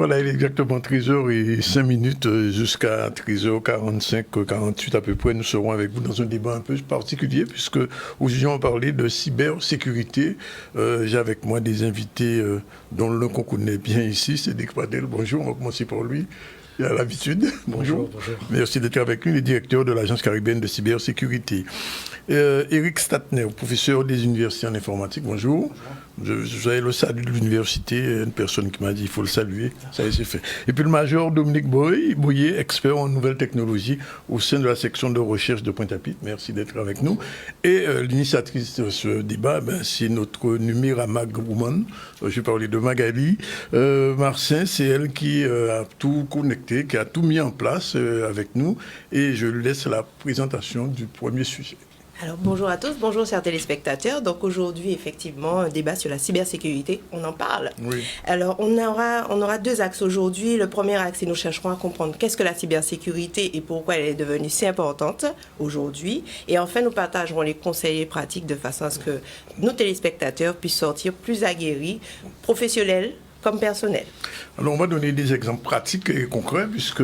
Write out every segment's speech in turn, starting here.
Voilà, il est exactement 13h05 jusqu'à 13h45, 48 à peu près. Nous serons avec vous dans un débat un peu particulier puisque aujourd'hui on va parler de cybersécurité. J'ai avec moi des invités dont l'un qu'on connaît bien ici, c'est Dick Pradel. Bonjour, on va commencer par lui. Il a l'habitude. Bonjour. Bonjour. Merci d'être avec nous, le directeur de l'Agence caribéenne de cybersécurité. Eric Statner, professeur des universités en informatique. Bonjour. Vous avez le salut de l'université, une personne qui m'a dit qu'il faut le saluer. Ça y est, c'est fait. Et puis le major Dominique Boyer, expert en nouvelles technologies au sein de la section de recherche de Pointe-à-Pitre. Merci d'être avec nous. Et l'initiatrice de ce débat, c'est notre numéra Magwoman. Je vais parler de Magali. Marcin, c'est elle qui a tout connecté, qui a tout mis en place avec nous. Et je lui laisse la présentation du premier sujet. Alors bonjour à tous, bonjour chers téléspectateurs. Donc aujourd'hui effectivement un débat sur la cybersécurité, on en parle. Oui. Alors on aura deux axes aujourd'hui. Le premier axe, c'est nous chercherons à comprendre qu'est-ce que la cybersécurité et pourquoi elle est devenue si importante aujourd'hui. Et enfin nous partagerons les conseils et pratiques de façon à ce que nos téléspectateurs puissent sortir plus aguerris, professionnels comme personnel. Alors on va donner des exemples pratiques et concrets puisque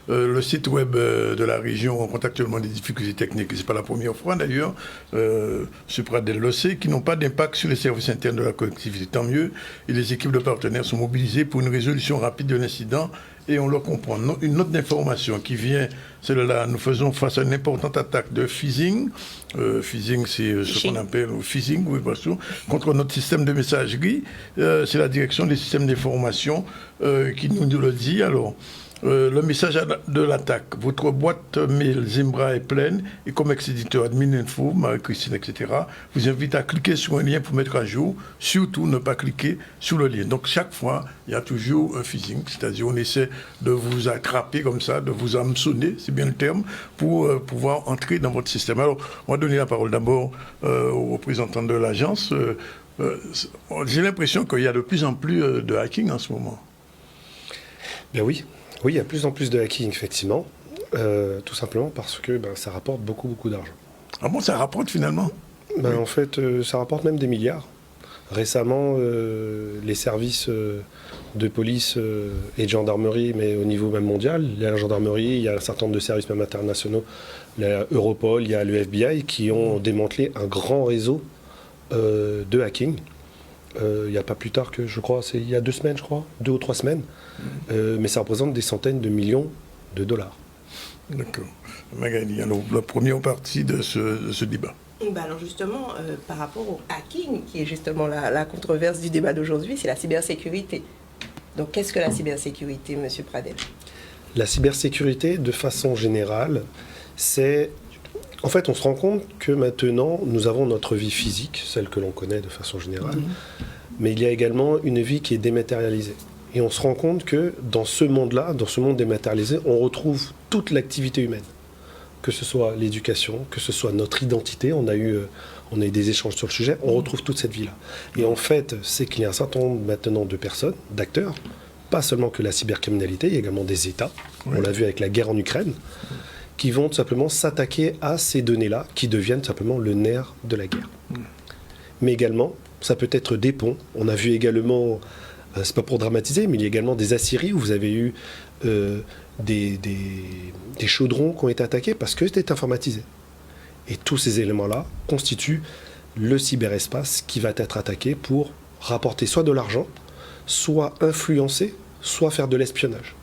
le site web de la région rencontre actuellement des difficultés techniques, et ce n'est pas la première fois d'ailleurs, M. Pradel le sait, qui n'ont pas d'impact sur les services internes de la collectivité. Tant mieux, et les équipes de partenaires sont mobilisées pour une résolution rapide de l'incident et on le comprend. Une note d'information qui vient, celle-là, nous faisons face à une importante attaque de phishing. Phishing, c'est ce qu'on appelle phishing, oui, bien sûr, contre notre système de messagerie. C'est la direction des systèmes d'information qui nous le dit. Alors, le message de l'attaque. Votre boîte mail Zimbra est pleine et comme ex-éditeur admin info, Marie-Christine, etc., vous invite à cliquer sur un lien pour mettre à jour. Surtout, ne pas cliquer sur le lien. Donc, chaque fois, il y a toujours un phishing, c'est-à-dire on essaie de vous attraper comme ça, de vous hameçonner, c'est bien le terme, pour pouvoir entrer dans votre système. Alors, on va donner la parole d'abord aux représentants de l'agence. J'ai l'impression qu'il y a de plus en plus de hacking en ce moment. Bien oui. Oui, il y a de plus en plus de hacking, effectivement, tout simplement parce que ça rapporte beaucoup d'argent. Ah bon, ça rapporte finalement ? Oui. En fait, ça rapporte même des milliards. Récemment, les services de police et de gendarmerie, mais au niveau même mondial, il y a la gendarmerie, il y a un certain nombre de services même internationaux, il y a Europol, il y a le FBI, qui ont démantelé un grand réseau de hacking. Il n'y a pas plus tard que, je crois, c'est il y a 2 semaines, 2 ou 3 semaines. Mais ça représente des centaines de millions de dollars. D'accord. Magali, alors la première partie de ce débat. Alors justement, par rapport au hacking, qui est justement la controverse du débat d'aujourd'hui, c'est la cybersécurité. Donc qu'est-ce que la cybersécurité, M. Pradel ? La cybersécurité, de façon générale, c'est... En fait, on se rend compte que maintenant, nous avons notre vie physique, celle que l'on connaît de façon générale, mais il y a également une vie qui est dématérialisée. Et on se rend compte que dans ce monde-là, dans ce monde dématérialisé, on retrouve toute l'activité humaine. Que ce soit l'éducation, que ce soit notre identité, on a eu des échanges sur le sujet, on retrouve toute cette vie-là. Et en fait, c'est qu'il y a un certain nombre maintenant de personnes, d'acteurs, pas seulement que la cybercriminalité, il y a également des États, on l'a vu avec la guerre en Ukraine, qui vont tout simplement s'attaquer à ces données-là, qui deviennent tout simplement le nerf de la guerre. Mais également, ça peut être des ponts. On a vu également, c'est pas pour dramatiser, mais il y a également des aciéries où vous avez eu des chaudrons qui ont été attaqués parce que c'était informatisé. Et tous ces éléments-là constituent le cyberespace qui va être attaqué pour rapporter soit de l'argent, soit influencer, soit faire de l'espionnage.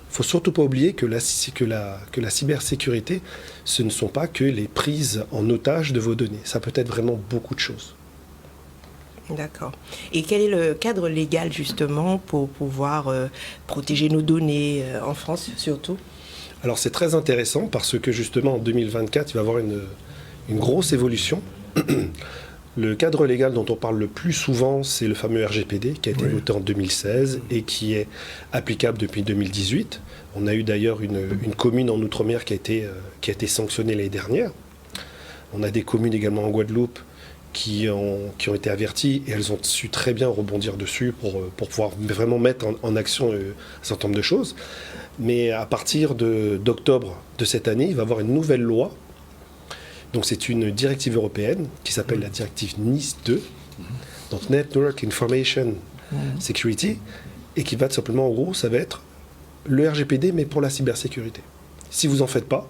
Il ne faut surtout pas oublier que la cybersécurité, ce ne sont pas que les prises en otage de vos données. Ça peut être vraiment beaucoup de choses. D'accord. Et quel est le cadre légal justement pour pouvoir protéger nos données en France surtout ? Alors c'est très intéressant parce que justement en 2024, il va y avoir une grosse évolution. Le cadre légal dont on parle le plus souvent, c'est le fameux RGPD qui a été voté en 2016 et qui est applicable depuis 2018. On a eu d'ailleurs une commune en Outre-mer qui a été sanctionnée l'année dernière. On a des communes également en Guadeloupe qui ont été averties et elles ont su très bien rebondir dessus pour pouvoir vraiment mettre en action un certain nombre de choses. Mais à partir d'octobre de cette année, il va y avoir une nouvelle loi. Donc c'est une directive européenne qui s'appelle la directive NIS 2, donc Network Information Security, et qui va tout simplement, en gros, ça va être le RGPD, mais pour la cybersécurité. Si vous n'en faites pas,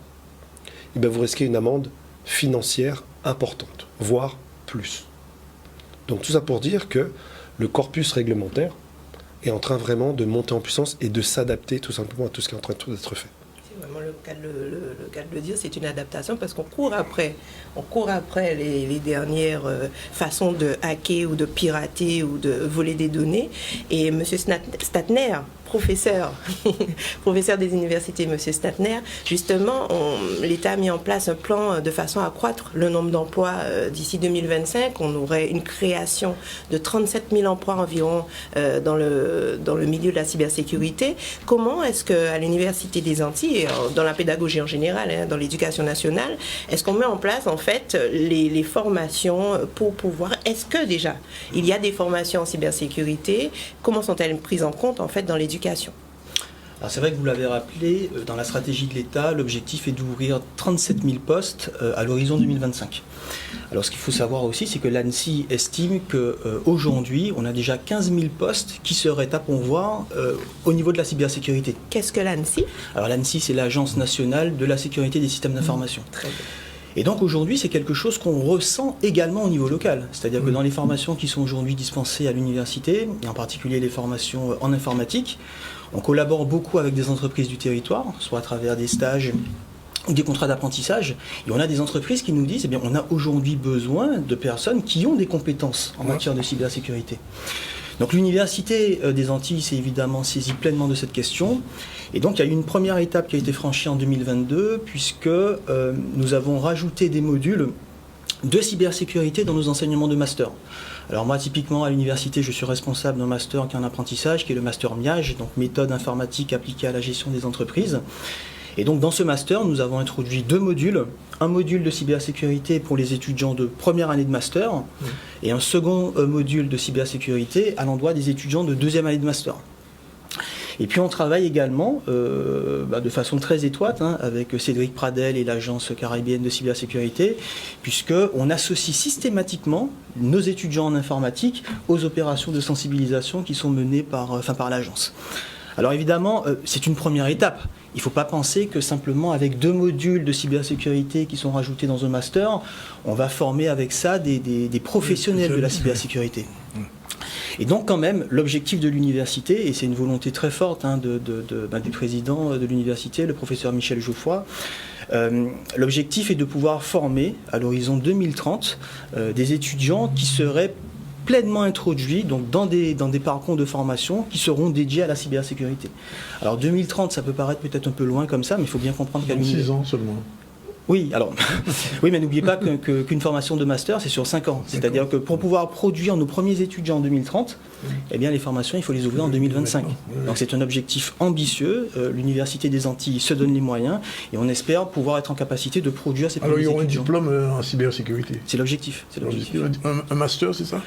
eh bien vous risquez une amende financière importante, voire plus. Donc tout ça pour dire que le corpus réglementaire est en train vraiment de monter en puissance et de s'adapter tout simplement à tout ce qui est en train d'être fait. C'est vraiment le cas de le dire, c'est une adaptation parce qu'on court après les dernières façons de hacker ou de pirater ou de voler des données. Et M. Statner, professeur des universités, M. Statner, justement, l'État a mis en place un plan de façon à accroître le nombre d'emplois d'ici 2025. On aurait une création de 37 000 emplois environ dans le milieu de la cybersécurité. Comment est-ce qu'à l'Université des Antilles, et dans la pédagogie en général, dans l'éducation nationale, est-ce qu'on met en place en fait les formations pour pouvoir... Est-ce que déjà, il y a des formations en cybersécurité? Comment sont-elles prises en compte en fait dans l'éducation? Alors c'est vrai que vous l'avez rappelé, dans la stratégie de l'État, l'objectif est d'ouvrir 37 000 postes à l'horizon 2025. Alors ce qu'il faut savoir aussi, c'est que l'ANSSI estime qu'aujourd'hui, on a déjà 15 000 postes qui seraient à pourvoir au niveau de la cybersécurité. Qu'est-ce que l'ANSSI? Alors l'ANSSI, c'est l'Agence nationale de la sécurité des systèmes d'information. Très bien. Et donc aujourd'hui, c'est quelque chose qu'on ressent également au niveau local. C'est-à-dire que dans les formations qui sont aujourd'hui dispensées à l'université, et en particulier les formations en informatique, on collabore beaucoup avec des entreprises du territoire, soit à travers des stages ou des contrats d'apprentissage. Et on a des entreprises qui nous disent, eh bien, on a aujourd'hui besoin de personnes qui ont des compétences en matière de cybersécurité. Donc l'Université des Antilles s'est évidemment saisie pleinement de cette question. Et donc il y a eu une première étape qui a été franchie en 2022, puisque nous avons rajouté des modules de cybersécurité dans nos enseignements de master. Alors moi, typiquement, à l'université, je suis responsable d'un master qui est en apprentissage, qui est le master MIAGE, donc méthode informatique appliquée à la gestion des entreprises. Et donc dans ce master, nous avons introduit 2 modules. Un module de cybersécurité pour les étudiants de première année de master et un second module de cybersécurité à l'endroit des étudiants de deuxième année de master. Et puis on travaille également de façon très étroite avec Cédric Pradel et l'Agence caribéenne de cybersécurité, puisqu'on associe systématiquement nos étudiants en informatique aux opérations de sensibilisation qui sont menées par l'agence. Alors évidemment, c'est une première étape. Il ne faut pas penser que simplement avec 2 modules de cybersécurité qui sont rajoutés dans un master, on va former avec ça des professionnels de la cybersécurité. Et donc quand même, l'objectif de l'université, et c'est une volonté très forte du président de l'université, le professeur Michel Geoffroy, l'objectif est de pouvoir former à l'horizon 2030 des étudiants qui seraient pleinement introduits donc dans des parcours de formation qui seront dédiés à la cybersécurité. Alors 2030, ça peut paraître peut-être un peu loin comme ça, mais il faut bien comprendre qu'à l'université... 6 ans seulement. Oui, alors, oui, mais n'oubliez pas qu'une formation de master, c'est sur 5 ans. C'est-à-dire que pour pouvoir produire nos premiers étudiants en 2030, eh bien, les formations, il faut les ouvrir en 2025. Donc c'est un objectif ambitieux. L'Université des Antilles se donne les moyens et on espère pouvoir être en capacité de produire ces premiers étudiants. Alors, il y aura un diplôme en cybersécurité. C'est l'objectif. Un master, c'est ça?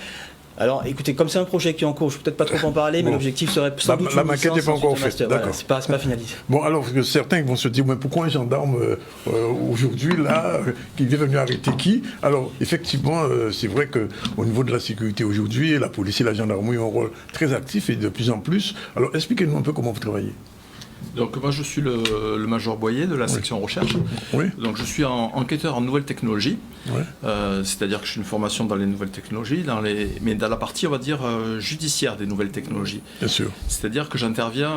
Alors, écoutez, comme c'est un projet qui est en cours, je ne peux peut-être pas trop en parler, mais l'objectif serait sans doute la maquette n'est pas encore faite, d'accord. Voilà, c'est pas finalisé. Bon, alors, parce que certains vont se dire, mais pourquoi un gendarme, aujourd'hui, là, qui est venu arrêter qui? Alors, effectivement, c'est vrai qu'au niveau de la sécurité aujourd'hui, la police et la gendarmerie ont un rôle très actif et de plus en plus. Alors, expliquez-nous un peu comment vous travaillez. Donc moi je suis le major Boyer de la section recherche. Oui. Donc je suis enquêteur en nouvelles technologies. Oui. C'est-à-dire que je suis une formation dans les nouvelles technologies, mais dans la partie on va dire judiciaire des nouvelles technologies. Bien sûr. C'est-à-dire que j'interviens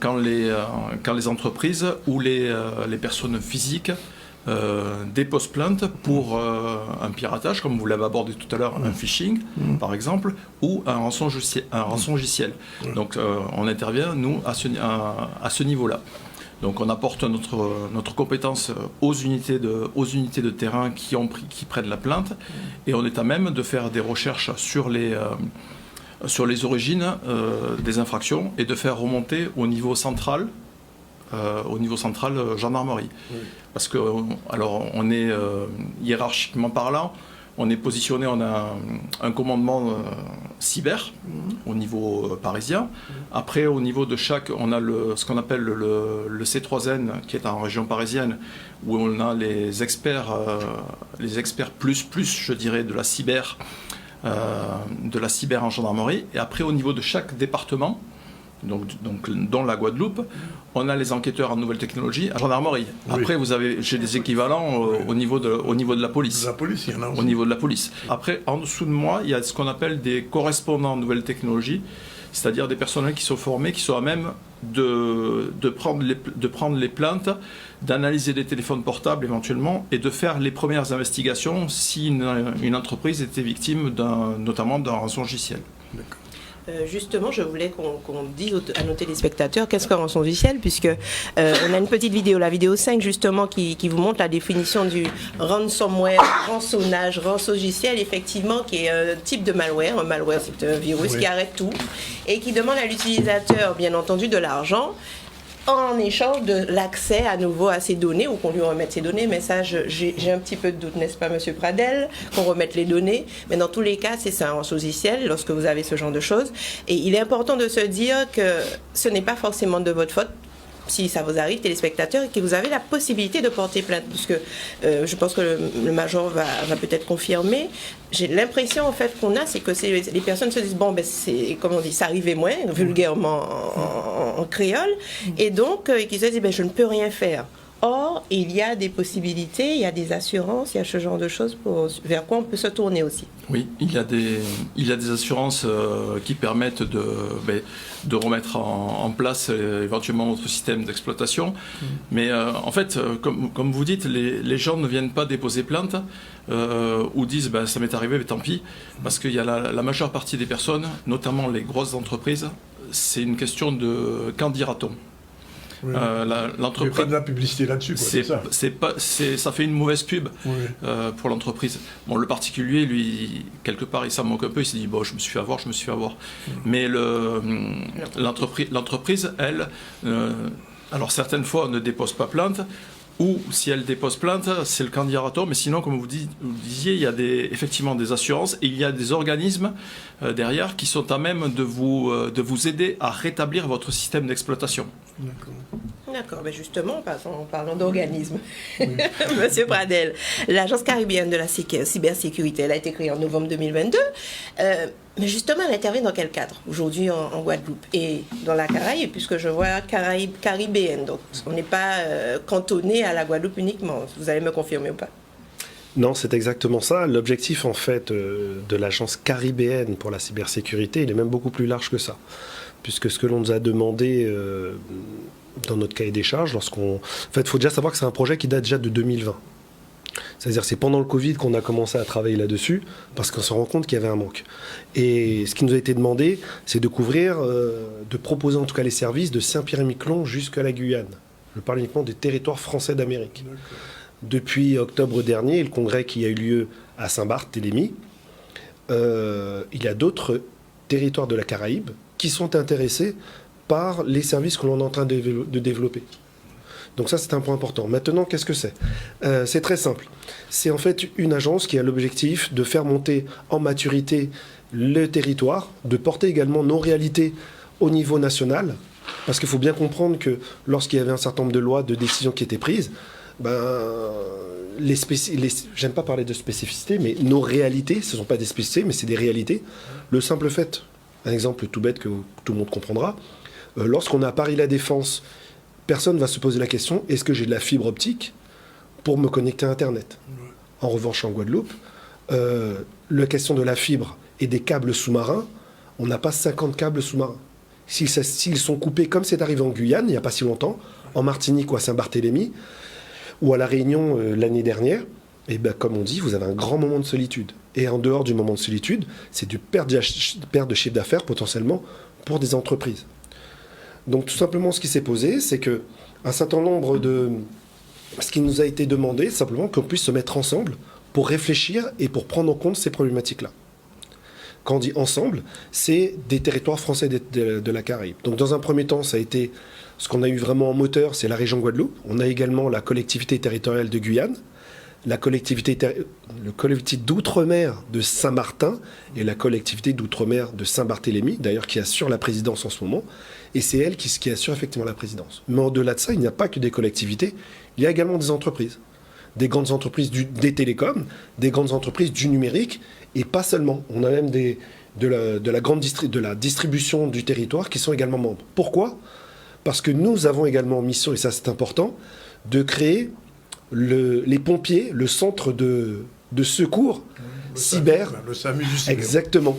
quand les entreprises ou les personnes physiques déposent plainte pour un piratage, comme vous l'avez abordé tout à l'heure, un phishing par exemple, ou un rançongiciel. Donc on intervient, nous, à ce niveau-là. Donc on apporte notre compétence aux unités de terrain qui prennent la plainte, et on est à même de faire des recherches sur les origines des infractions et de faire remonter au niveau central gendarmerie. Oui. Parce que alors on est hiérarchiquement parlant, on est positionné, on a un commandement cyber au niveau parisien. Après, au niveau de chaque, on a ce qu'on appelle le C3N qui est en région parisienne, où on a les experts plus, je dirais, de la cyber en gendarmerie. Et après, au niveau de chaque département, dont la Guadeloupe. On a les enquêteurs en nouvelles technologies, à gendarmerie. Après, j'ai des équivalents au niveau de la police. La police, il y en a aussi. Au niveau de la police. Après, en dessous de moi, il y a ce qu'on appelle des correspondants en nouvelles technologies, c'est-à-dire des personnels qui sont formés, qui sont à même de prendre les plaintes, d'analyser les téléphones portables éventuellement et de faire les premières investigations si une entreprise était victime notamment d'un rançongiciel. D'accord. Justement, je voulais qu'on dise à nos téléspectateurs qu'est-ce qu'un rançongiciel, puisque on a une petite vidéo, la vidéo 5 justement, qui vous montre la définition du ransomware, rançonnage, rançongiciel, effectivement, qui est un type de malware. Un malware, c'est un virus qui arrête tout et qui demande à l'utilisateur, bien entendu, de l'argent en échange de l'accès à nouveau à ces données ou qu'on lui remette ces données. Mais ça, j'ai un petit peu de doute, n'est-ce pas, Monsieur Pradel, qu'on remette les données. Mais dans tous les cas, c'est ça un rançongiciel lorsque vous avez ce genre de choses. Et il est important de se dire que ce n'est pas forcément de votre faute, si ça vous arrive, téléspectateurs, et que vous avez la possibilité de porter plainte, puisque je pense que le major va peut-être confirmer. J'ai l'impression en fait qu'on a, c'est que les personnes se disent bon, ben c'est comme on dit, ça arrivait moins vulgairement en créole, et donc qu'ils se disent ben je ne peux rien faire. Or, il y a des possibilités, il y a des assurances, il y a ce genre de choses vers quoi on peut se tourner aussi. Oui, il y a des assurances qui permettent de remettre en place éventuellement votre système d'exploitation. Mais en fait, comme vous dites, les gens ne viennent pas déposer plainte ou disent ben, ça m'est arrivé, mais tant pis, parce qu'il y a la majeure partie des personnes, notamment les grosses entreprises, c'est une question de quand dira-t-on. Oui. L'entreprise, pas de la publicité là-dessus, ça fait une mauvaise pub pour l'entreprise. Bon, le particulier, lui, quelque part, il s'en moque un peu, il se dit bon, je me suis fait avoir. Mais l'entreprise, elle, alors certaines fois, ne dépose pas plainte. Ou si elle dépose plainte, c'est le candidateur, mais sinon, comme vous disiez, il y a effectivement des assurances et il y a des organismes derrière qui sont à même de vous aider à rétablir votre système d'exploitation. D'accord, mais justement, parlons d'organismes. Oui. Monsieur Pradel, l'Agence caribéenne de la cybersécurité, elle a été créée en novembre 2022. Mais justement, elle intervient dans quel cadre aujourd'hui en Guadeloupe et dans la Caraïbe, puisque je vois Caraïbe caribéenne, donc on n'est pas cantonné à la Guadeloupe uniquement. Vous allez me confirmer ou pas? Non, c'est exactement ça. L'objectif, en fait, de l'Agence caribéenne pour la cybersécurité, il est même beaucoup plus large que ça. Puisque ce que l'on nous a demandé dans notre cahier des charges, En fait, il faut déjà savoir que c'est un projet qui date déjà de 2020. C'est-à-dire c'est pendant le Covid qu'on a commencé à travailler là-dessus, parce qu'on se rend compte qu'il y avait un manque. Et ce qui nous a été demandé, c'est de couvrir, de proposer en tout cas les services de Saint-Pierre-et-Miquelon jusqu'à la Guyane. Je parle uniquement des territoires français d'Amérique. D'accord. Depuis octobre dernier, le congrès qui a eu lieu à Saint-Barthélemy, il y a d'autres territoires de la Caraïbe qui sont intéressés par les services que l'on est en train de développer. Donc ça, c'est un point important. Maintenant, qu'est-ce que c'est ? C'est très simple. C'est en fait une agence qui a l'objectif de faire monter en maturité le territoire, de porter également nos réalités au niveau national, parce qu'il faut bien comprendre que lorsqu'il y avait un certain nombre de lois, de décisions qui étaient prises, j'aime pas parler de spécificité, mais nos réalités, ce ne sont pas des spécificités, mais c'est des réalités. Le simple fait, un exemple tout bête que tout le monde comprendra, lorsqu'on est à Paris-La Défense, personne ne va se poser la question, est-ce que j'ai de la fibre optique pour me connecter à Internet ? En revanche, en Guadeloupe, la question de la fibre et des câbles sous-marins, on n'a pas 50 câbles sous-marins. S'ils sont coupés, comme c'est arrivé en Guyane, il n'y a pas si longtemps, en Martinique ou à Saint-Barthélemy, ou à La Réunion l'année dernière, et ben, comme on dit, vous avez un grand moment de solitude. Et en dehors du moment de solitude, c'est du perte de chiffre d'affaires potentiellement pour des entreprises. Donc tout simplement, ce qui s'est posé, c'est qu'un certain nombre de... Ce qui nous a été demandé, simplement qu'on puisse se mettre ensemble pour réfléchir et pour prendre en compte ces problématiques-là. Quand on dit ensemble, c'est des territoires français de la Caraïbe. Donc dans un premier temps, ça a été ce qu'on a eu vraiment en moteur, c'est la région Guadeloupe. On a également la collectivité territoriale de Guyane, le collectivité d'outre-mer de Saint-Martin et la collectivité d'outre-mer de Saint-Barthélemy, d'ailleurs qui assure la présidence en ce moment. Et c'est elle qui assure effectivement la présidence. Mais au-delà de ça, il n'y a pas que des collectivités, il y a également des entreprises. Des grandes entreprises des télécoms, des grandes entreprises du numérique, et pas seulement. On a même des de la distribution du territoire qui sont également membres. Pourquoi ? Parce que nous avons également mission, et ça c'est important, de créer les pompiers, le centre de secours cyber. Le SAMU du cyber. Exactement.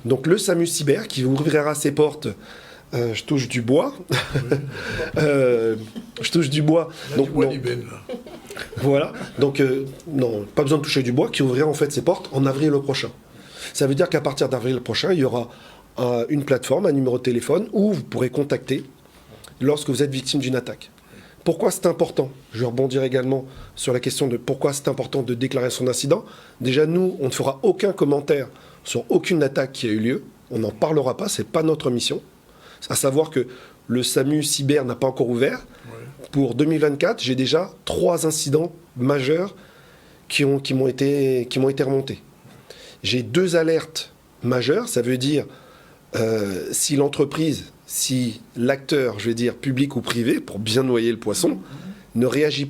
Donc le SAMU cyber qui ouvrira ses portes. Je touche du bois. Je touche du bois. Donc, du bois d'ébène, là. Voilà. Donc, non, pas besoin de toucher du bois, qui ouvrira en fait ses portes en avril prochain. Ça veut dire qu'à partir d'avril prochain, il y aura une plateforme, un numéro de téléphone où vous pourrez contacter lorsque vous êtes victime d'une attaque. Pourquoi c'est important ? Je vais rebondir également sur la question de pourquoi c'est important de déclarer son incident. Déjà, nous, on ne fera aucun commentaire sur aucune attaque qui a eu lieu. On n'en parlera pas, ce n'est pas notre mission. À savoir que le SAMU cyber n'a pas encore ouvert. Ouais. Pour 2024, j'ai déjà 3 incidents majeurs qui m'ont été remontés. J'ai 2 alertes majeures, ça veut dire si l'entreprise, si l'acteur, je vais dire public ou privé, pour bien noyer le poisson, ne réagissait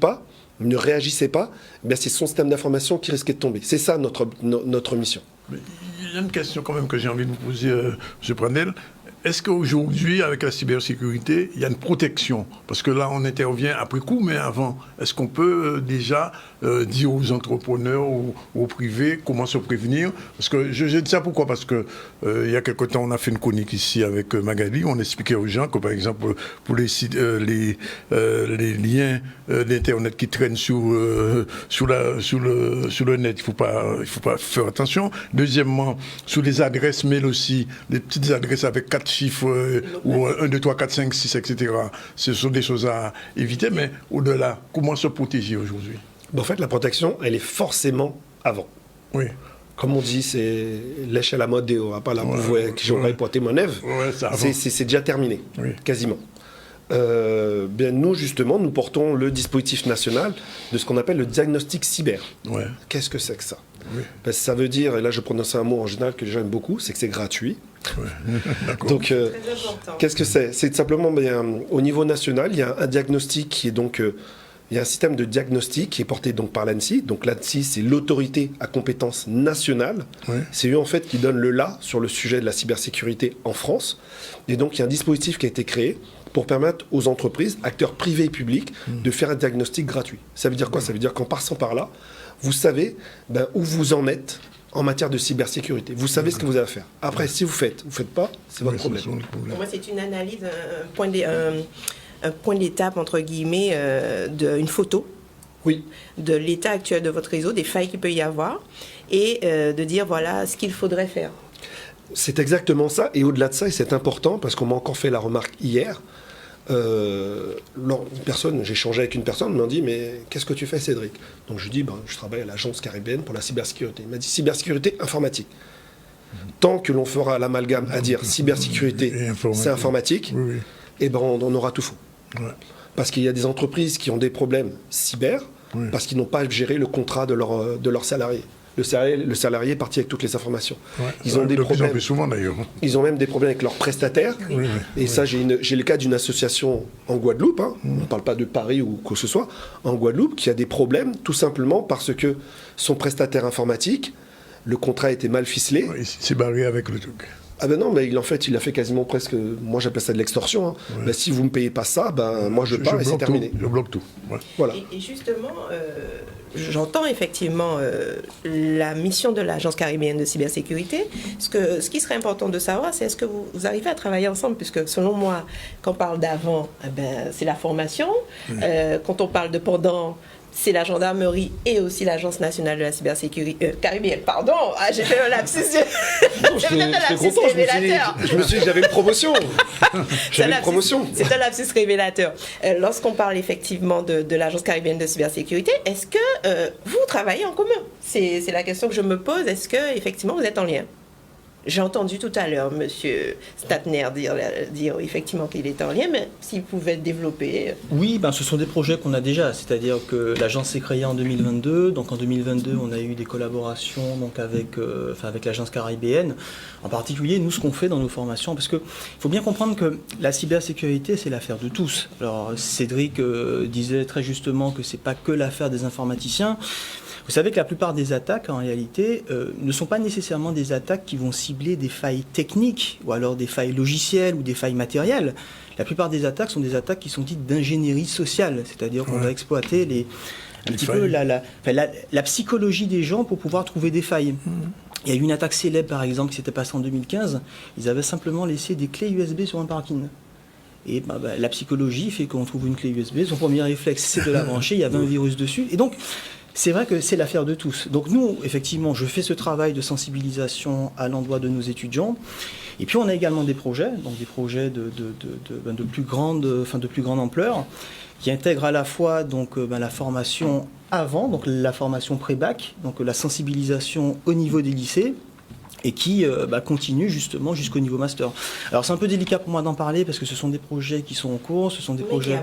pas, eh bien c'est son système d'information qui risquait de tomber. C'est ça notre mission. Mais il y a une question quand même que j'ai envie de vous poser, M. Pradel. Est-ce qu'aujourd'hui, avec la cybersécurité, il y a une protection ? Parce que là, on intervient après coup, mais avant, est-ce qu'on peut déjà dire aux entrepreneurs ou aux privés comment se prévenir ? Parce que je dis ça pourquoi ? Parce que il y a quelque temps, on a fait une chronique ici avec Magali, on expliquait aux gens que, par exemple, pour les sites, les liens d'Internet qui traînent sur le net, il faut pas faire attention. Deuxièmement, sur les adresses mail aussi, les petites adresses avec 4 chiffres ou 1, 2, 3, 4, 5, 6, etc. Ce sont des choses à éviter, mais au-delà, comment se protéger aujourd'hui ? En fait, la protection, elle est forcément avant. Oui. Comme on dit, c'est lèche à la mode et on va pas la pouvoir qui j'aurais pointé mon ève. C'est déjà terminé, quasiment. Bien nous, justement, nous portons le dispositif national de ce qu'on appelle le diagnostic cyber. Ouais. Qu'est-ce que c'est que ça ? Ben, ça veut dire, et là je prononce un mot en général que j'aime beaucoup, c'est que c'est gratuit. Donc, qu'est-ce que c'est ? C'est simplement, au niveau national, il y a un diagnostic qui est donc... il y a un système de diagnostic qui est porté donc par l'ANSSI. Donc l'ANSSI, c'est l'autorité à compétence nationale. Ouais. C'est eux en fait qui donnent le là sur le sujet de la cybersécurité en France. Et donc il y a un dispositif qui a été créé pour permettre aux entreprises, acteurs privés et publics, de faire un diagnostic gratuit. Ça veut dire quoi ? Ça veut dire qu'en passant par là, vous savez où vous en êtes en matière de cybersécurité. Vous savez ce que vous avez à faire. Après, si vous faites pas, c'est votre problème. Pour moi, c'est une analyse, un point d'étape, entre guillemets, d'une photo de l'état actuel de votre réseau, des failles qu'il peut y avoir, et de dire, voilà, ce qu'il faudrait faire. C'est exactement ça, et au-delà de ça, et c'est important, parce qu'on m'a encore fait la remarque hier, j'ai échangé avec une personne, elle m'a dit, mais qu'est-ce que tu fais, Cédric ? Donc je lui dis, je travaille à l'agence caribéenne pour la cybersécurité. Il m'a dit, cybersécurité informatique. Tant que l'on fera l'amalgame à dire cybersécurité, c'est informatique, on aura tout faux. Ouais. Parce qu'il y a des entreprises qui ont des problèmes cyber, parce qu'ils n'ont pas géré le contrat de leurs salariés. Le salarié est parti avec toutes les informations. Ouais. Ils ont des problèmes. Plus souvent, d'ailleurs. Ils ont même des problèmes avec leurs prestataires. Et ça, j'ai le cas d'une association en Guadeloupe. On ne parle pas de Paris ou quoi que ce soit. En Guadeloupe, qui a des problèmes tout simplement parce que son prestataire informatique, le contrat était mal ficelé. Il s'est barré avec le truc. Ah ben non, mais il a fait quasiment presque, moi j'appelle ça de l'extorsion. Ben, si vous ne me payez pas ça, moi je pars et c'est terminé. Je bloque tout. Ouais. Voilà. Et justement, j'entends effectivement la mission de l'Agence caribéenne de cybersécurité. Ce qui serait important de savoir, c'est est-ce que vous arrivez à travailler ensemble, puisque selon moi, quand on parle d'avant, c'est la formation. Quand on parle de pendant, c'est la gendarmerie et aussi l'Agence nationale de la cybersécurité caribéenne. Pardon, j'ai fait un lapsus. Je me suis dit, j'avais une promotion. C'est un lapsus révélateur. Lorsqu'on parle effectivement de l'Agence caribéenne de cybersécurité, est-ce que vous travaillez en commun ? C'est la question que je me pose. Est-ce que effectivement vous êtes en lien ? J'ai entendu tout à l'heure M. Statner dire effectivement qu'il est en lien, mais s'il pouvait développer... Oui, ce sont des projets qu'on a déjà, c'est-à-dire que l'agence s'est créée en 2022, donc en 2022 on a eu des collaborations donc avec l'agence caribéenne. En particulier, nous, ce qu'on fait dans nos formations, parce qu'il faut bien comprendre que la cybersécurité, c'est l'affaire de tous. Alors Cédric disait très justement que c'est pas que l'affaire des informaticiens. Vous savez que la plupart des attaques, en réalité, ne sont pas nécessairement des attaques qui vont cibler des failles techniques ou alors des failles logicielles ou des failles matérielles. La plupart des attaques sont des attaques qui sont dites d'ingénierie sociale, c'est-à-dire qu'on va exploiter un petit peu la psychologie des gens pour pouvoir trouver des failles. Il y a eu une attaque célèbre, par exemple, qui s'était passée en 2015. Ils avaient simplement laissé des clés USB sur un parking. Et la psychologie fait qu'on trouve une clé USB. Son premier réflexe, c'est de la brancher. Il y avait un virus dessus. Et donc, c'est vrai que c'est l'affaire de tous. Donc nous, effectivement, je fais ce travail de sensibilisation à l'endroit de nos étudiants. Et puis, on a également des projets, donc des projets de plus grande ampleur, qui intègrent à la fois la formation avant, donc la formation pré-bac, donc la sensibilisation au niveau des lycées, et qui continue justement jusqu'au niveau master. Alors c'est un peu délicat pour moi d'en parler parce que ce sont des projets qui sont en cours, ce sont des projets...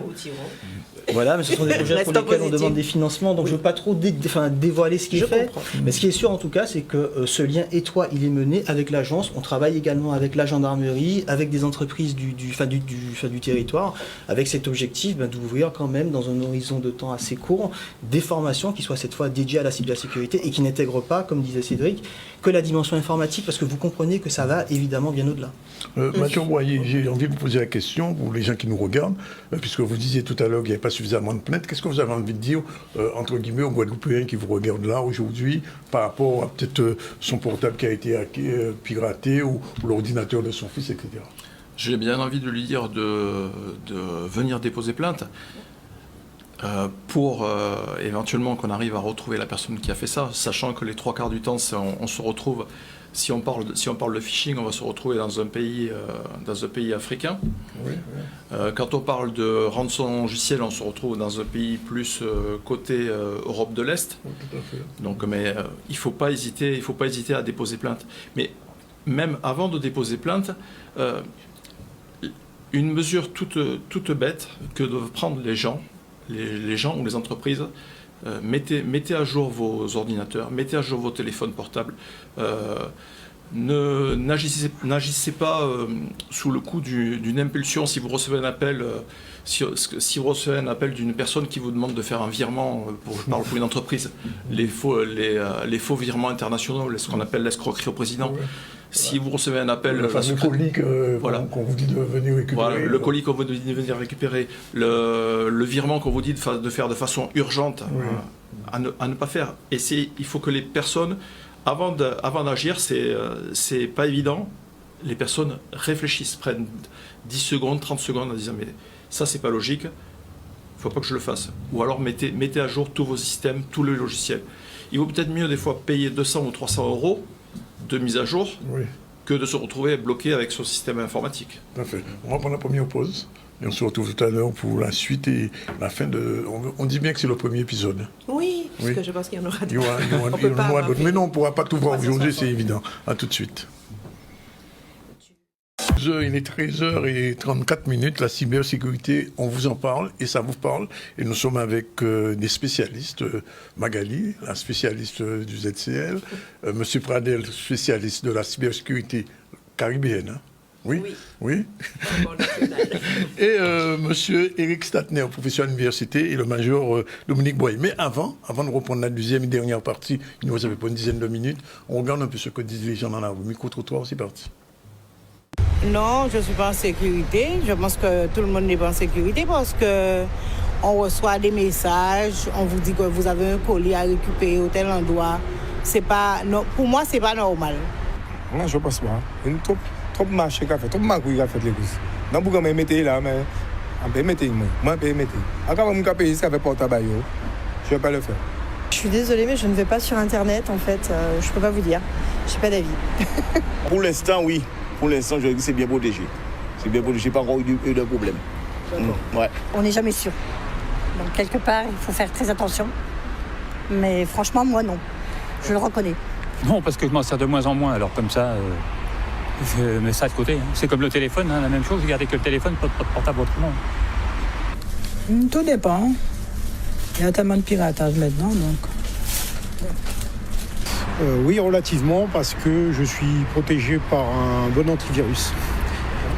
Voilà, mais ce sont des projets pour lesquels on demande des financements, donc je ne veux pas trop dévoiler ce qui est fait. Mais ce qui est sûr en tout cas, c'est que ce lien étroit, il est mené avec l'agence. On travaille également avec la gendarmerie, avec des entreprises du territoire, avec cet objectif d'ouvrir quand même dans un horizon de temps assez court des formations qui soient cette fois dédiées à la cybersécurité et qui n'intègrent pas, comme disait Cédric, que la dimension informatique, parce que vous comprenez que ça va évidemment bien au-delà. Mathieu Boyer, j'ai envie de vous poser la question pour les gens qui nous regardent, puisque vous disiez tout à l'heure qu'il n'y avait pas suffisamment de plaintes. Qu'est-ce que vous avez envie de dire, entre guillemets, aux Guadeloupéens qui vous regardent là aujourd'hui, par rapport à peut-être son portable qui a été piraté ou l'ordinateur de son fils, etc. J'ai bien envie de lui dire de venir déposer plainte. Pour éventuellement qu'on arrive à retrouver la personne qui a fait ça, sachant que les 3/4 du temps, on se retrouve, si on parle de phishing, on va se retrouver dans un pays africain. Oui, oui. Quand on parle de rançon logiciel, on se retrouve dans un pays plus côté Europe de l'Est. Oui, tout à fait. Donc, mais il faut pas hésiter à déposer plainte. Mais même avant de déposer plainte, une mesure toute bête que doivent prendre les gens ou les entreprises, mettez à jour vos ordinateurs, mettez à jour vos téléphones portables. N'agissez pas sous le coup d'une impulsion. Si vous recevez un appel, si vous recevez un appel d'une personne qui vous demande de faire un virement, je parle pour une entreprise, les faux virements internationaux, ce qu'on appelle l'escroquerie au président. Ouais. Si vous recevez un appel... Le fameux colis qu'on vous dit de venir récupérer. Voilà, le colis qu'on vous dit de venir récupérer, le virement qu'on vous dit de faire de façon urgente, oui. à ne pas faire. Et il faut que les personnes, avant d'agir, c'est pas évident, les personnes réfléchissent, prennent 10 secondes, 30 secondes en disant « mais ça c'est pas logique, il ne faut pas que je le fasse ». Ou alors mettez à jour tous vos systèmes, tous les logiciels. Il vaut peut-être mieux des fois payer 200 ou 300 euros de mise à jour, oui. que de se retrouver bloqué avec son système informatique. Tout à fait. On va prendre la première pause et on se retrouve tout à l'heure pour la suite et la fin de... On dit bien que c'est le premier épisode. Oui, parce que je pense qu'il y en aura d'autres. Il y en aura d'autres. Mais non, on ne pourra pas tout voir aujourd'hui, c'est évident. À tout de suite. Il est 13h34, la cybersécurité, on vous en parle et ça vous parle. Et nous sommes avec des spécialistes, Magali, la spécialiste du ZCL, Monsieur Pradel, spécialiste de la cybersécurité caribéenne. Hein? Oui. Oui. Et Monsieur Eric Statner, professeur à l'université, et le major Dominique Boyer. Mais avant de reprendre la deuxième et dernière partie, il nous avait pas une dizaine de minutes, on regarde un peu ce que disent les gens dans la rue. Micro-trottoir, c'est parti. Non, je ne suis pas en sécurité. Je pense que tout le monde n'est pas en sécurité parce qu'on reçoit des messages, on vous dit que vous avez un colis à récupérer au tel endroit. Non, pour moi, ce n'est pas normal. Non, je ne pense pas. Il y a trop de marché qu'a fait, trop de marques qui a fait les courses. Dans beaucoup de métiers là, mais on peut mettre, moi, on peut mettre. Quand on peut payer ça avec portable, je ne vais pas le faire. Je suis désolée, mais je ne vais pas sur Internet, en fait. Je ne peux pas vous dire. Je n'ai pas d'avis. Pour l'instant, oui. Pour l'instant, je dis que c'est bien protégé. C'est bien protégé, pas encore eu de problème. Ouais. On n'est jamais sûr. Donc, quelque part, il faut faire très attention. Mais franchement, moi, non. Je le reconnais. Non, parce que je m'en sers de moins en moins. Alors, comme ça, je mets ça de côté. C'est comme le téléphone, la même chose. Je gardais que le téléphone, pas de portable autrement. Tout dépend. Il y a tellement de piratage maintenant, donc... Oui, relativement, parce que je suis protégé par un bon antivirus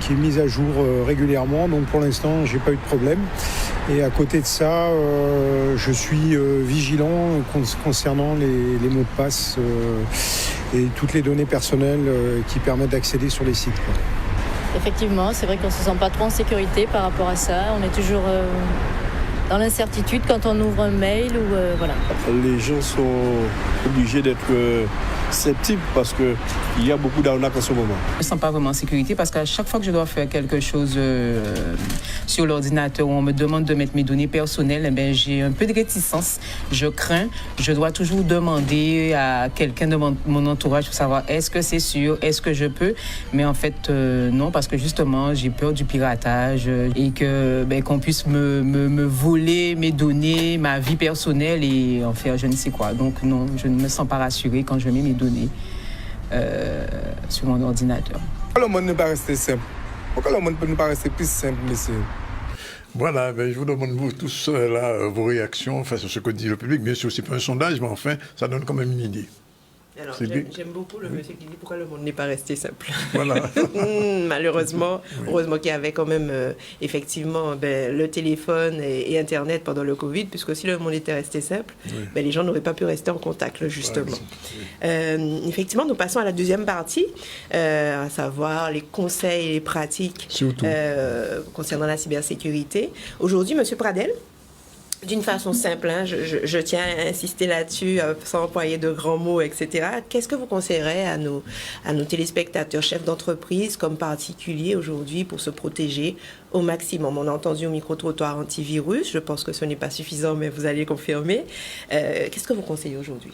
qui est mis à jour régulièrement. Donc pour l'instant, je n'ai pas eu de problème. Et à côté de ça, je suis vigilant concernant les mots de passe et toutes les données personnelles qui permettent d'accéder sur les sites, quoi. Effectivement, c'est vrai qu'on ne se sent pas trop en sécurité par rapport à ça. On est toujours dans l'incertitude quand on ouvre un mail ou voilà. Les gens sont obligés d'être sceptiques parce qu'il y a beaucoup d'arnaques en ce moment. Je ne me sens pas vraiment en sécurité parce qu'à chaque fois que je dois faire quelque chose sur l'ordinateur où on me demande de mettre mes données personnelles, eh bien, j'ai un peu de réticence. Je crains. Je dois toujours demander à quelqu'un de mon entourage pour savoir est-ce que c'est sûr, est-ce que je peux. Mais en fait, non, parce que justement, j'ai peur du piratage et que qu'on puisse me voler mes données, ma vie personnelle et en faire je ne sais quoi. Donc non, je ne me sens pas rassurée quand je mets mes données sur mon ordinateur. Pourquoi le monde ne peut pas rester simple? Pourquoi le monde ne peut pas rester plus simple, messieurs? Voilà, je vous demande vous tous là, vos réactions sur ce que dit le public. Bien sûr, c'est pas un sondage, mais enfin, ça donne quand même une idée. Alors, j'aime beaucoup le monsieur qui dit pourquoi le monde n'est pas resté simple. Voilà. Malheureusement, heureusement qu'il y avait quand même effectivement le téléphone et Internet pendant le Covid, puisque si le monde était resté simple, les gens n'auraient pas pu rester en contact, justement. Effectivement, nous passons à la deuxième partie, à savoir les conseils et les pratiques concernant la cybersécurité. Aujourd'hui, monsieur Pradel, d'une façon simple, je tiens à insister là-dessus, sans employer de grands mots, etc. Qu'est-ce que vous conseillerez à nos téléspectateurs, chefs d'entreprise comme particuliers aujourd'hui pour se protéger au maximum? On a entendu au micro-trottoir antivirus, je pense que ce n'est pas suffisant, mais vous allez confirmer. Qu'est-ce que vous conseillez aujourd'hui?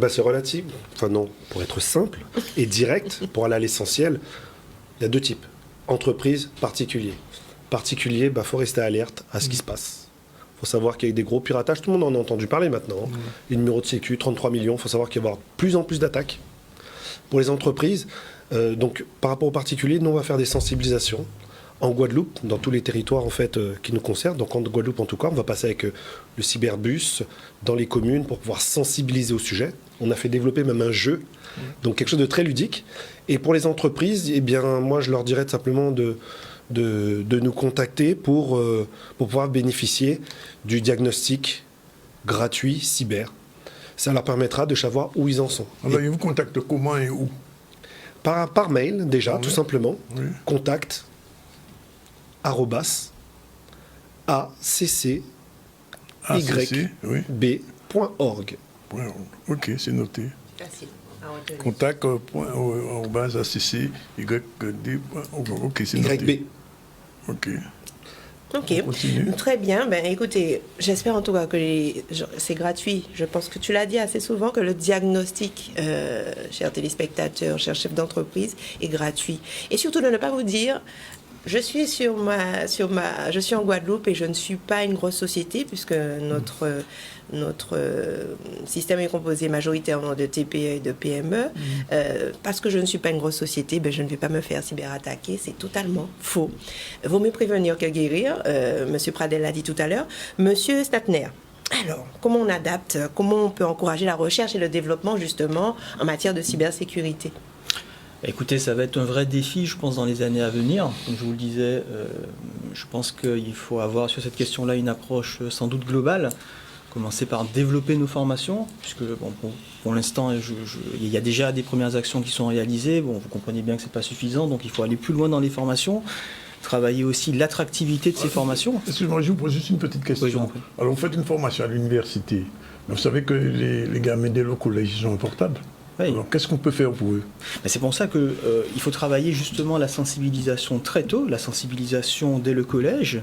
C'est relatif. Enfin non, pour être simple et direct, pour aller à l'essentiel, il y a deux types. Entreprise, particulier. Particulier, faut rester alerte à ce qui se passe. Il faut savoir qu'il y a des gros piratages, tout le monde en a entendu parler maintenant. Les numéros de sécu, 33 millions, il faut savoir qu'il va y avoir de plus en plus d'attaques. Pour les entreprises, donc par rapport aux particuliers, nous on va faire des sensibilisations. En Guadeloupe, dans tous les territoires en fait, qui nous concernent, donc en Guadeloupe en tout cas, on va passer avec le cyberbus dans les communes pour pouvoir sensibiliser au sujet. On a fait développer même un jeu, donc quelque chose de très ludique. Et pour les entreprises, eh bien, moi je leur dirais simplement de nous contacter pour pouvoir bénéficier du diagnostic gratuit cyber. Ça leur permettra de savoir où ils en sont. Alors, ils vous contactent comment et où? Par mail, déjà, tout simplement. Contact @acccyb.org. Ok, c'est noté. Facile. Contact @acccyb.org. Ok, c'est noté. Ok. Ok, très bien. Écoutez, j'espère en tout cas que c'est gratuit. Je pense que tu l'as dit assez souvent que le diagnostic, chers téléspectateurs, chers chefs d'entreprise, est gratuit. Et surtout de ne pas vous dire, je suis je suis en Guadeloupe et je ne suis pas une grosse société puisque notre système est composé majoritairement de TPE et de PME. Parce que je ne suis pas une grosse société, je ne vais pas me faire cyberattaquer. C'est totalement faux. Vaut mieux prévenir que guérir. Monsieur Pradel l'a dit tout à l'heure. Monsieur Statner, alors, comment on adapte, comment on peut encourager la recherche et le développement justement en matière de cybersécurité? Écoutez, ça va être un vrai défi, je pense, dans les années à venir. Comme je vous le disais, je pense qu'il faut avoir sur cette question-là une approche sans doute globale. Commencer par développer nos formations, puisque pour l'instant, il y a déjà des premières actions qui sont réalisées. Vous comprenez bien que ce n'est pas suffisant, donc il faut aller plus loin dans les formations. Travailler aussi l'attractivité de ces formations. Excusez-moi, je vous pose juste une petite question. Alors, vous faites une formation à l'université. Mais vous savez que les gamins dès le collège, ils ont un portable. Oui. Alors, qu'est-ce qu'on peut faire pour eux? C'est pour ça qu'il faut travailler justement la sensibilisation très tôt, la sensibilisation dès le collège,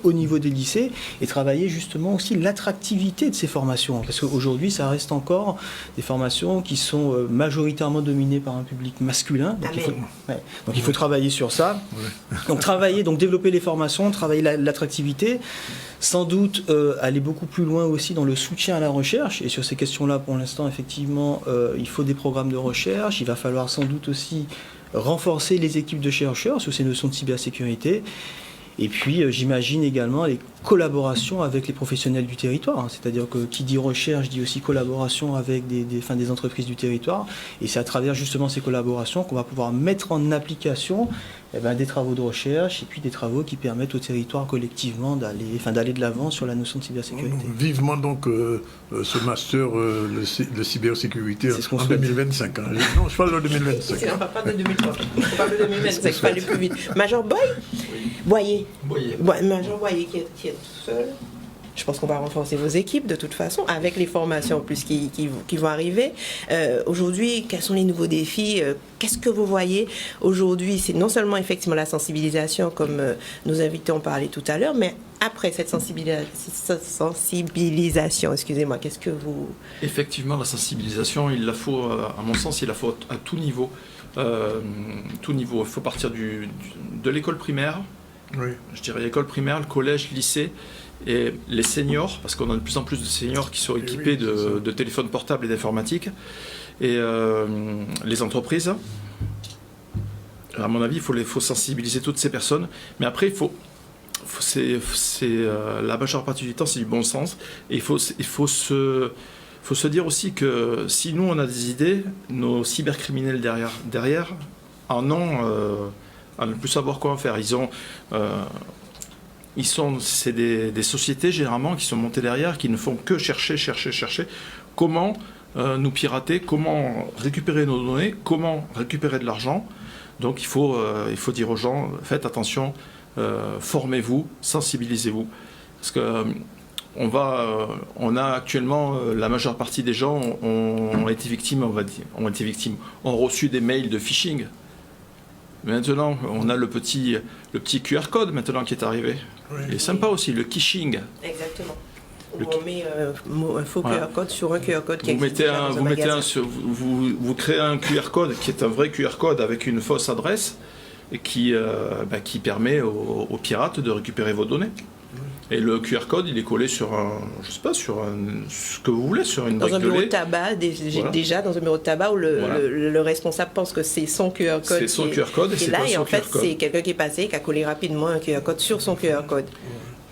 au niveau des lycées, et travailler justement aussi l'attractivité de ces formations. Parce qu'aujourd'hui, ça reste encore des formations qui sont majoritairement dominées par un public masculin. Donc, il faut travailler sur ça. Donc développer les formations, travailler l'attractivité, sans doute aller beaucoup plus loin aussi dans le soutien à la recherche. Et sur ces questions-là, pour l'instant, effectivement, il faut des programmes de recherche. Il va falloir sans doute aussi renforcer les équipes de chercheurs sur ces notions de cybersécurité. Et puis, j'imagine également les collaborations avec les professionnels du territoire. C'est-à-dire que qui dit recherche dit aussi collaboration avec des entreprises du territoire. Et c'est à travers justement ces collaborations qu'on va pouvoir mettre en application des travaux de recherche et puis des travaux qui permettent au territoire collectivement d'aller de l'avant sur la notion de cybersécurité. Vivement donc ce master de cybersécurité en 2025. Hein. Non, je parle de 2025. On ne parle pas de 2030. On parle de 2025, il faut aller plus vite. Major Boyer. Major Boyer qui est tout seul. Je pense qu'on va renforcer vos équipes de toute façon, avec les formations en plus qui vont arriver. Aujourd'hui, quels sont les nouveaux défis? Qu'est-ce que vous voyez aujourd'hui? C'est non seulement effectivement la sensibilisation, comme nos invités ont parlé tout à l'heure, mais après cette sensibilisation, excusez-moi, qu'est-ce que vous... Effectivement, la sensibilisation, il la faut, à mon sens, il la faut à tout niveau. Il faut partir de l'école primaire, je dirais l'école primaire, le collège, lycée, et les seniors, parce qu'on a de plus en plus de seniors qui sont équipés de téléphones portables et d'informatique, et les entreprises. À mon avis, il faut sensibiliser toutes ces personnes, mais après, la majeure partie du temps, c'est du bon sens, et il faut se dire aussi que si nous, on a des idées, nos cybercriminels derrière en ont à ne plus savoir quoi en faire. C'est des sociétés généralement qui sont montées derrière, qui ne font que chercher comment nous pirater, comment récupérer nos données, comment récupérer de l'argent. Donc il faut dire aux gens, faites attention, formez-vous, sensibilisez-vous. Parce que on a actuellement, la majeure partie des gens ont été victimes, ont reçu des mails de phishing. Maintenant, on a le petit QR code maintenant qui est arrivé. Il est sympa aussi, le kishing. Exactement. On met un faux QR code sur un QR code qui existe vous créez un QR code qui est un vrai QR code avec une fausse adresse et qui permet aux pirates de récupérer vos données. Et le QR code, il est collé sur ce que vous voulez, sur une brique de lait. Dans un bureau de tabac, déjà dans un bureau de tabac où le responsable pense que c'est son QR code. C'est son QR code et c'est là, et en fait, c'est quelqu'un qui est passé, qui a collé rapidement un QR code sur son QR code.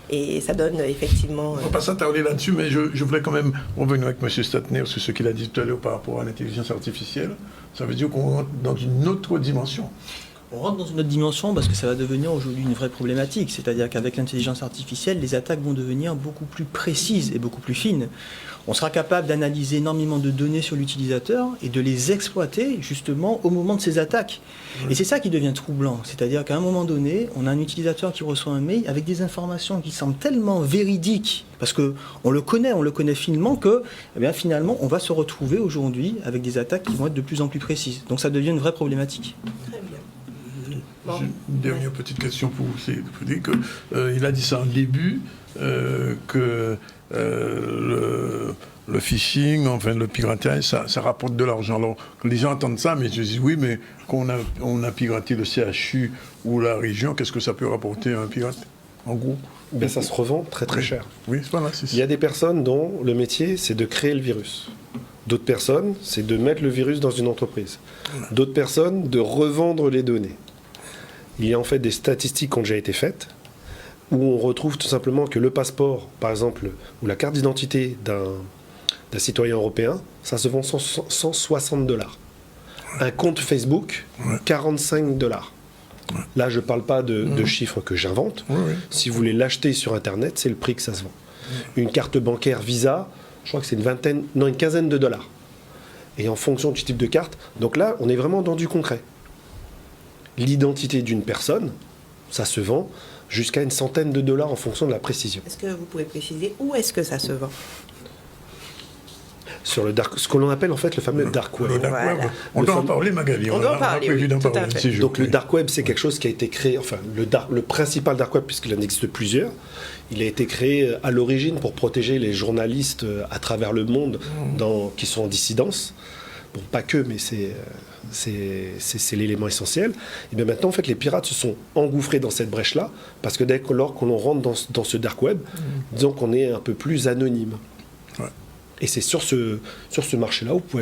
Et ça donne effectivement... On va pas s'attarder là-dessus, mais je voulais quand même revenir avec M. Statner sur ce qu'il a dit tout à l'heure par rapport à l'intelligence artificielle. Ça veut dire qu'on rentre dans une autre dimension. On rentre dans une autre dimension parce que ça va devenir aujourd'hui une vraie problématique. C'est-à-dire qu'avec l'intelligence artificielle, les attaques vont devenir beaucoup plus précises et beaucoup plus fines. On sera capable d'analyser énormément de données sur l'utilisateur et de les exploiter justement au moment de ces attaques. Et c'est ça qui devient troublant. C'est-à-dire qu'à un moment donné, on a un utilisateur qui reçoit un mail avec des informations qui semblent tellement véridiques, parce qu'on le connaît finement, que finalement, on va se retrouver aujourd'hui avec des attaques qui vont être de plus en plus précises. Donc ça devient une vraie problématique. Très bien. J'ai une dernière petite question pour vous. Vous dire qu'il a dit ça en début, que le phishing, enfin le piratage, ça rapporte de l'argent. Alors, les gens entendent ça, mais je dis oui, mais quand on a piraté le CHU ou la région, qu'est-ce que ça peut rapporter à un pirate, en gros? Ça se revend très très cher. Oui, voilà, c'est ça. Il y a des personnes dont le métier, c'est de créer le virus. D'autres personnes, c'est de mettre le virus dans une entreprise. D'autres personnes, de revendre les données. Il y a en fait des statistiques qui ont déjà été faites, où on retrouve tout simplement que le passeport, par exemple, ou la carte d'identité d'un citoyen européen, ça se vend $160. Un compte Facebook, $45. Là, je ne parle pas de chiffres que j'invente. Si vous voulez l'acheter sur Internet, c'est le prix que ça se vend. Une carte bancaire Visa, je crois que c'est une quinzaine de dollars. Et en fonction du type de carte, donc là, on est vraiment dans du concret. L'identité d'une personne, ça se vend jusqu'à une centaine de dollars en fonction de la précision. Est-ce que vous pouvez préciser où est-ce que ça se vend? Sur le dark, ce que l'on appelle en fait le fameux dark web. Le dark web. On doit en parler, Magali. On doit en parler, oui, tout à fait. Donc le dark web, c'est quelque chose qui a été créé, enfin le principal dark web, puisqu'il en existe plusieurs, il a été créé à l'origine pour protéger les journalistes à travers le monde qui sont en dissidence. Bon, pas que, mais c'est l'élément essentiel. Et bien maintenant, en fait, les pirates se sont engouffrés dans cette brèche-là, parce que dès lors qu'on rentre dans ce dark web, disons qu'on est un peu plus anonyme. Et c'est sur ce marché-là où vous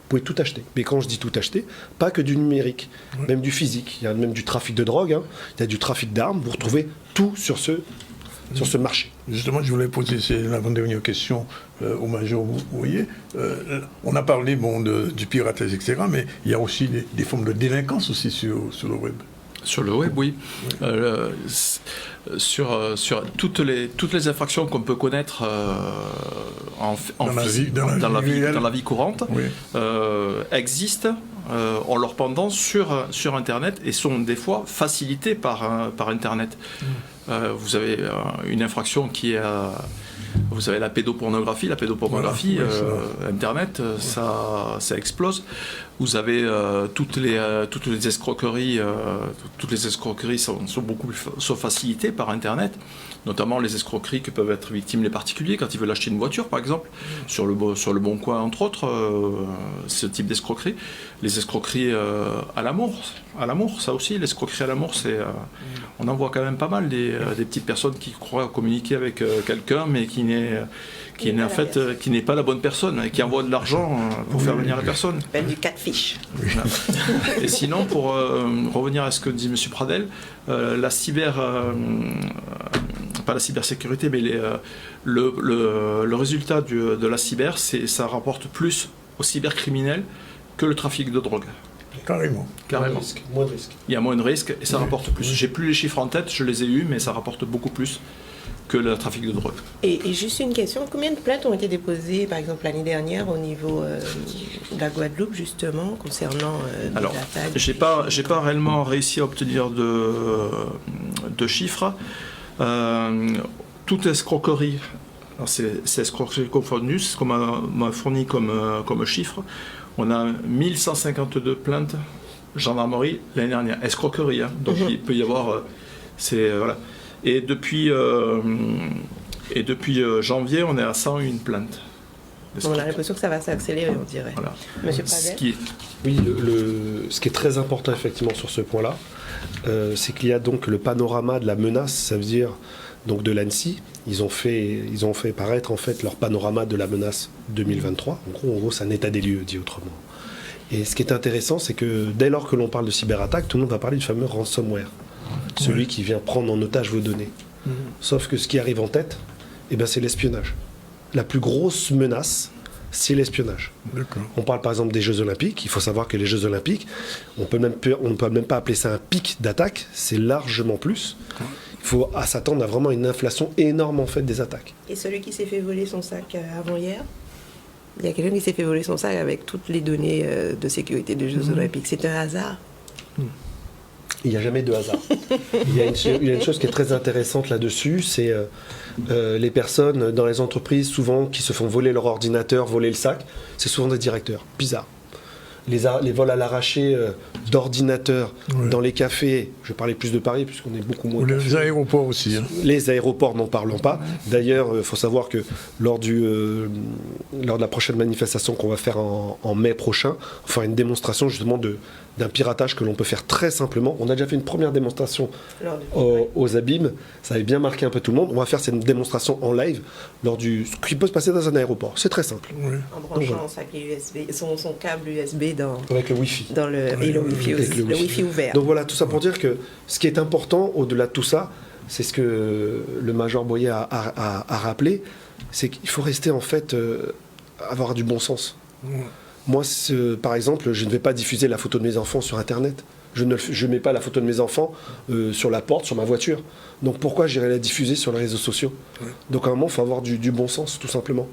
pouvez tout acheter. Mais quand je dis tout acheter, pas que du numérique, même du physique. Il y a même du trafic de drogue, il y a du trafic d'armes. Vous retrouvez tout sur ce marché. Justement, je voulais poser l'avant-dernière question au Major. Vous voyez, on a parlé du piratage, etc., mais il y a aussi des formes de délinquance aussi sur le web. Sur le web, oui. Sur toutes les infractions qu'on peut connaître dans la vie courante, oui. Existent, ont leur pendant sur Internet et sont des fois facilitées par Internet. Vous avez une infraction qui est... Vous avez la pédopornographie. Voilà, Internet, ça explose. Vous avez toutes les escroqueries. Toutes les escroqueries sont facilitées par Internet, notamment les escroqueries que peuvent être victimes les particuliers quand ils veulent acheter une voiture, par exemple, sur le Bon Coin, entre autres, ce type d'escroquerie. Les escroqueries à l'amour, ça aussi, l'escroquerie à l'amour, on en voit quand même pas mal des petites personnes qui croient communiquer avec quelqu'un, mais qui n'est pas la bonne personne et qui envoie de l'argent pour faire venir la personne. Du catfish. Voilà. Et sinon, pour revenir à ce que dit M. Pradel, pas la cybersécurité, mais le résultat de la cyber, ça rapporte plus aux cybercriminels que le trafic de drogue. Carrément. Moins de risques. Il y a moins de risques et ça rapporte plus. J'ai plus les chiffres en tête, je les ai eus, mais ça rapporte beaucoup plus que le trafic de drogue. Et juste une question, combien de plaintes ont été déposées, par exemple, l'année dernière au niveau de la Guadeloupe, justement, concernant Alors, j'ai pas réellement réussi à obtenir de chiffres. Toute escroquerie, c'est escroquerie confondue, c'est ce qu'on m'a fourni comme chiffre. On a 1152 plaintes gendarmerie l'année dernière. Escroquerie, hein. Donc il peut y avoir... voilà. Et depuis janvier, on est à 101 plaintes. On a l'impression que ça va s'accélérer, on dirait. Voilà. Monsieur Pradel. Oui, ce qui est très important effectivement sur ce point-là, c'est qu'il y a donc le panorama de la menace, ça veut dire donc de l'ANSSI. Ils ont fait paraître en fait leur panorama de la menace 2023. En gros, c'est un état des lieux, dit autrement. Et ce qui est intéressant, c'est que dès lors que l'on parle de cyberattaque, tout le monde va parler du fameux ransomware. Celui qui vient prendre en otage vos données. Sauf que ce qui arrive en tête, c'est l'espionnage. La plus grosse menace, c'est l'espionnage. On parle par exemple des Jeux Olympiques. Il faut savoir que les Jeux Olympiques, on ne peut même pas appeler ça un pic d'attaque, c'est largement plus. Il faut s'attendre à vraiment une inflation énorme en fait des attaques. Et celui qui s'est fait voler son sac avant-hier, il y a quelqu'un qui s'est fait voler son sac avec toutes les données de sécurité des Jeux Olympiques. C'est un hasard. Il n'y a jamais de hasard. Il y a une chose qui est très intéressante là-dessus, c'est les personnes dans les entreprises, souvent, qui se font voler leur ordinateur, voler le sac, c'est souvent des directeurs. Bizarre. Les vols à l'arraché d'ordinateurs dans les cafés, je vais parler plus de Paris, puisqu'on est beaucoup moins... Les aéroports aussi. Hein. Les aéroports, n'en parlons pas. D'ailleurs, il faut savoir que lors de la prochaine manifestation qu'on va faire en mai prochain, on fera une démonstration justement d'un piratage que l'on peut faire très simplement. On a déjà fait une première démonstration aux abîmes, ça avait bien marqué un peu tout le monde. On va faire cette démonstration en live ce qui peut se passer dans un aéroport. C'est très simple. Oui. En branchant son câble USB avec le Wi-Fi. Et le Wi-Fi aussi, le Wi-Fi ouvert. Donc voilà, tout ça pour dire que ce qui est important au-delà de tout ça, c'est ce que le Major Boyer a rappelé, c'est qu'il faut rester en fait, avoir du bon sens. Moi, par exemple, je ne vais pas diffuser la photo de mes enfants sur Internet. Je ne mets pas la photo de mes enfants sur la porte, sur ma voiture. Donc pourquoi j'irais la diffuser sur les réseaux sociaux ? Donc à un moment, il faut avoir du bon sens, tout simplement.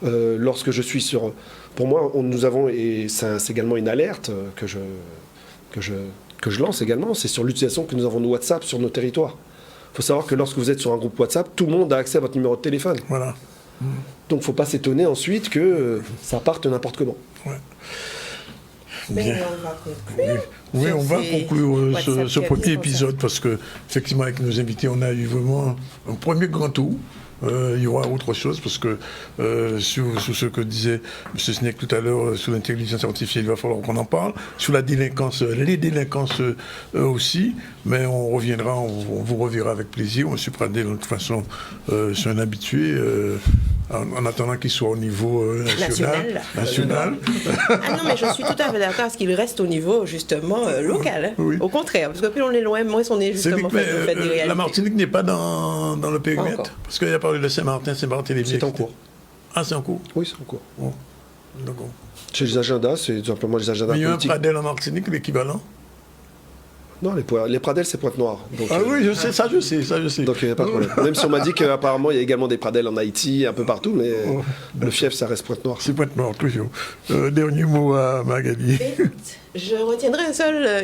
Lorsque je suis sur... Pour moi, nous avons, et c'est également une alerte que je lance également, c'est sur l'utilisation que nous avons de WhatsApp sur nos territoires. Il faut savoir que lorsque vous êtes sur un groupe WhatsApp, tout le monde a accès à votre numéro de téléphone. Voilà. Donc il ne faut pas s'étonner ensuite que ça parte n'importe comment. Ouais. Mais on va conclure. Oui, on va conclure ce premier épisode parce que, effectivement, avec nos invités, on a eu vraiment un premier grand tour. Il y aura autre chose parce que sur ce que disait M. Snec tout à l'heure sur l'intelligence artificielle, il va falloir qu'on en parle. Sur la délinquance, les délinquances aussi, mais on reviendra, on vous reverra avec plaisir. M. Pradel, de toute façon, c'est un habitué. En attendant qu'il soit au niveau national. Ah non, mais je suis tout à fait d'accord parce qu'il reste au niveau justement local. Hein. Oui. Au contraire, parce que plus on est loin, moins on est justement fait des réalités. La Martinique n'est pas dans le périmètre. Parce qu'il y a parlé de Saint-Martin, c'est en cours. Ah, c'est en cours ? Oui, c'est en cours. Bon. D'accord. Chez les agendas, c'est tout simplement les agendas politiques. Mais il y a un Pradel en Martinique, l'équivalent ? Non, les Pradelles, c'est Pointe-Noire. Donc, oui, je sais, ça je sais. Donc il n'y a pas de problème. Même si on m'a dit qu'apparemment il y a également des Pradelles en Haïti, un peu partout, mais le fief, ça reste Pointe-Noire. C'est Pointe-Noire, toujours. Dernier mot à Magali. Je retiendrai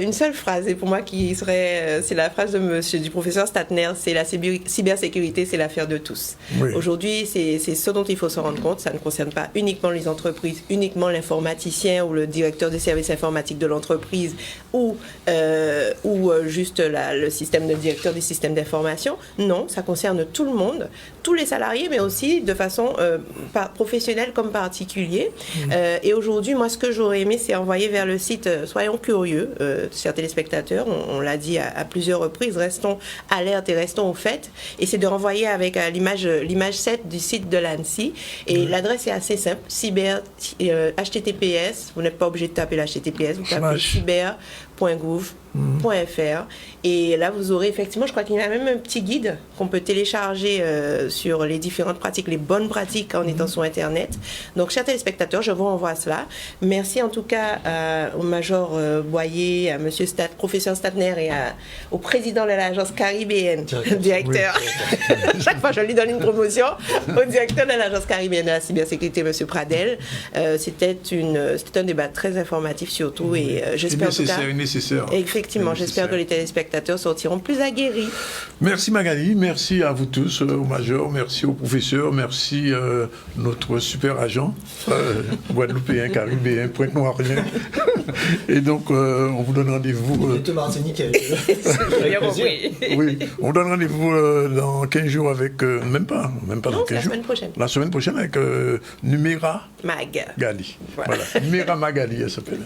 une seule phrase, et pour moi qui serait, c'est la phrase du professeur Statner, c'est la cybersécurité, c'est l'affaire de tous. Oui. Aujourd'hui, c'est ce dont il faut se rendre compte, ça ne concerne pas uniquement les entreprises, uniquement l'informaticien ou le directeur des services informatiques de l'entreprise ou juste le directeur des systèmes d'information. Non, ça concerne tout le monde, tous les salariés, mais aussi de façon professionnelle comme particulier. Et aujourd'hui, moi, ce que j'aurais aimé, c'est envoyer vers le site soyons curieux, chers téléspectateurs, on l'a dit à plusieurs reprises, restons alertes et restons au fait. Et c'est de renvoyer avec l'image 7 du site de l'ANSSI. Et l'adresse est assez simple, https, vous n'êtes pas obligé de taper l'https, vous tapez cyber.gouv.fr et là vous aurez effectivement, je crois qu'il y a même un petit guide qu'on peut télécharger sur les différentes pratiques, les bonnes pratiques en étant sur internet. Donc chers téléspectateurs, je vous renvoie à cela. Merci en tout cas au Major Boyer, à monsieur professeur Statner et au président de l'agence caribéenne, directeur. Chaque fois je lui donne une promotion, au directeur de l'agence caribéenne de la cybersécurité, monsieur Pradel. C'était un débat très informatif surtout et j'espère en tout cas nécessaire. Effectivement, j'espère que les téléspectateurs sortiront plus aguerris. Merci Magali, merci à vous tous, au Major, merci au professeur, merci notre super agent, guadeloupéen, caribéen, pointe-noirien. Et donc, on vous donne rendez-vous... Martinique. Oui, on donne rendez-vous dans 15 jours avec... même pas dans 15 jours. La semaine prochaine. La semaine prochaine avec Numéra Magali. Voilà, Numéra Magali, elle s'appelle.